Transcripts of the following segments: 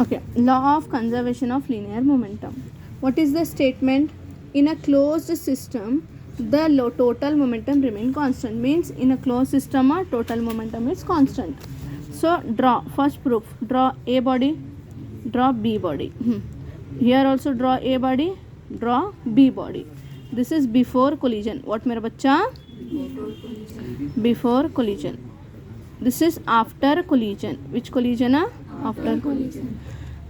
Okay, law of conservation of linear momentum. What is the statement? In a closed system, the total momentum remain constant. Means in a closed system, total momentum is constant. So draw first proof. Draw A body, draw B body. Here also draw A body, draw B body. This is before collision. What मेरा बच्चा? Before collision. This is after collision. Which collision? After collision.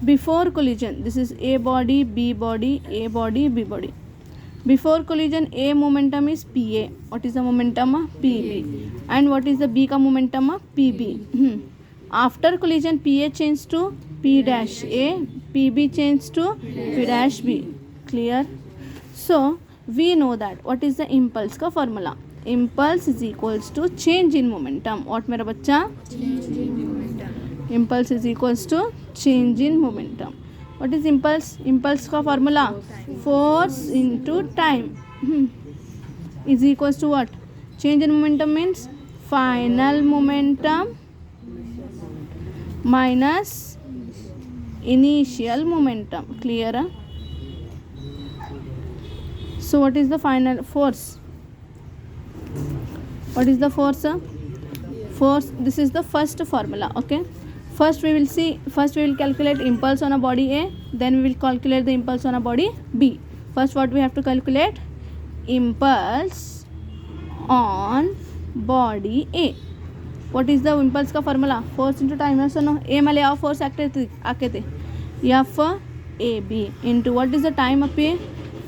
Before collision, this is A body, B body, A body, B body. Before collision, A momentum is PA. What is the momentum? PB. And what is the B ka momentum? PB. After collision, PA change to P dash A, PB change to P dash B. Clear? So we know that what is the impulse ka formula? Impulse is equals to change in momentum. What मेरा बच्चा? Change in momentum. Impulse is equals to change in momentum. What is impulse? Impulse का formula? Force into time is equals to what? Change in momentum means final momentum minus initial momentum. Clear? So what is the final force? What is the force? Force, this is the first formula. Okay, first we will calculate impulse on a body A, then we will calculate the impulse on a body B. First what we have to calculate? Impulse on body A. What is the impulse का formula? Force into time. yes or no? A में ले आओ force आके थे F A B into what is the time up A?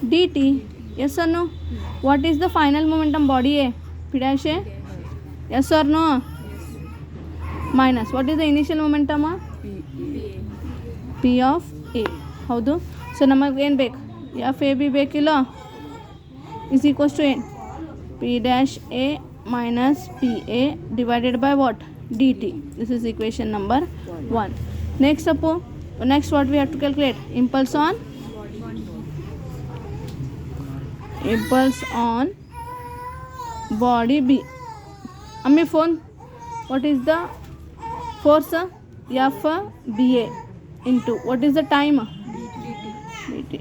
dt. Yes or no? What is the final momentum body A? P dash A? Yes or no? Minus what is the initial momentum? P of A. ಹೌದು. So ನಮಗೆ ಏನು ಬೇಕು? F A B ಬೇಕಿಲ್ಲ is equals to n P dash A minus P A divided by what? dt. This is equation number 1. Next what we have to calculate? Impulse on body B. Ammi phone. What is the force? F B A into what is the time? dt.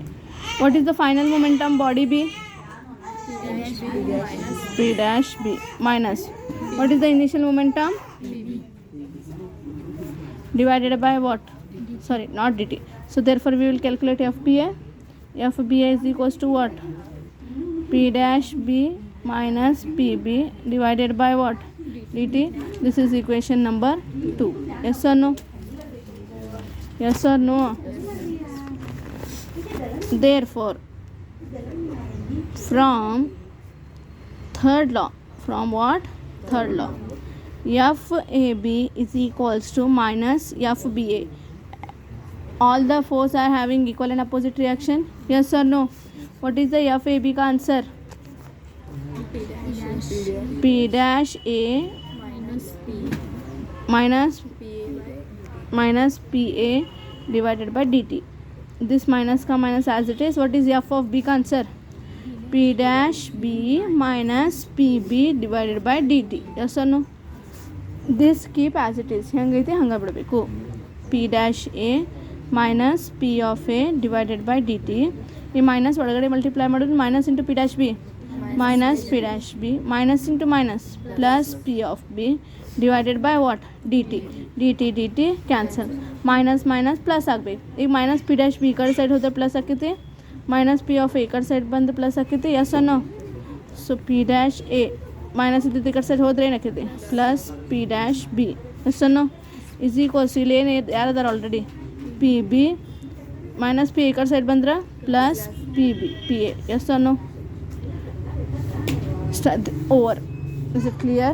What is the final momentum body B? P dash B minus what is the initial momentum? Divided by what? Sorry, not dt. So therefore we will calculate FBA. FBA is equals to what? P dash B minus PB divided by what? dt. This is equation number 2. Yes or no? Yes or no? Therefore, from third law, from what? Third law, FAB is equals to minus FBA. All the force are having equal and opposite reaction. Yes or no? What is the FAB का answer? P dash A minus PA divided by dt. This minus का minus as it is. What is F of B का answer? P dash B minus PB divided by dt. Yes or no? This keep as it is. ಹೆಂಗೈತೆ ಹಂಗೆ ಬಿಡಬೇಕು. P dash A minus P of A divided by dt. ಈ minus ಒಳಗಡೆ multiply ಮಾಡೋದು minus into P dash B minus P dash B minus into minus plus P of B divided by what? dt cancel. minus plus ಆಗಬೇಕು. ಈಗ minus P dash B ಈ ಕಡೆ side ಹೋದ್ರೆ plus ಆಕೈತಿ, minus P of A ಈ ಕಡೆ side ಬಂದು plus ಆಕೈತಿ. ಎಸ್ ಅನ್ನೋ. So P dash A minus ಇದ್ದಿದ್ದು ಈ ಕಡೆ ಸೈಡ್ ಹೋದ್ರೆ ಏನಾಕೈತಿ? Plus P dash B. S ಅನ್ನೋ ಇಸ್ ಈಕ್ವಲ್ಸ್ ಇಲ್ಲಿ ಏನು ಯಾರದಾರ already P B minus P ಈ ಕಡೆ ಸೈಡ್ ಬಂದ್ರೆ plus P B P A. S ಅನ್ನೋ over. Is it clear?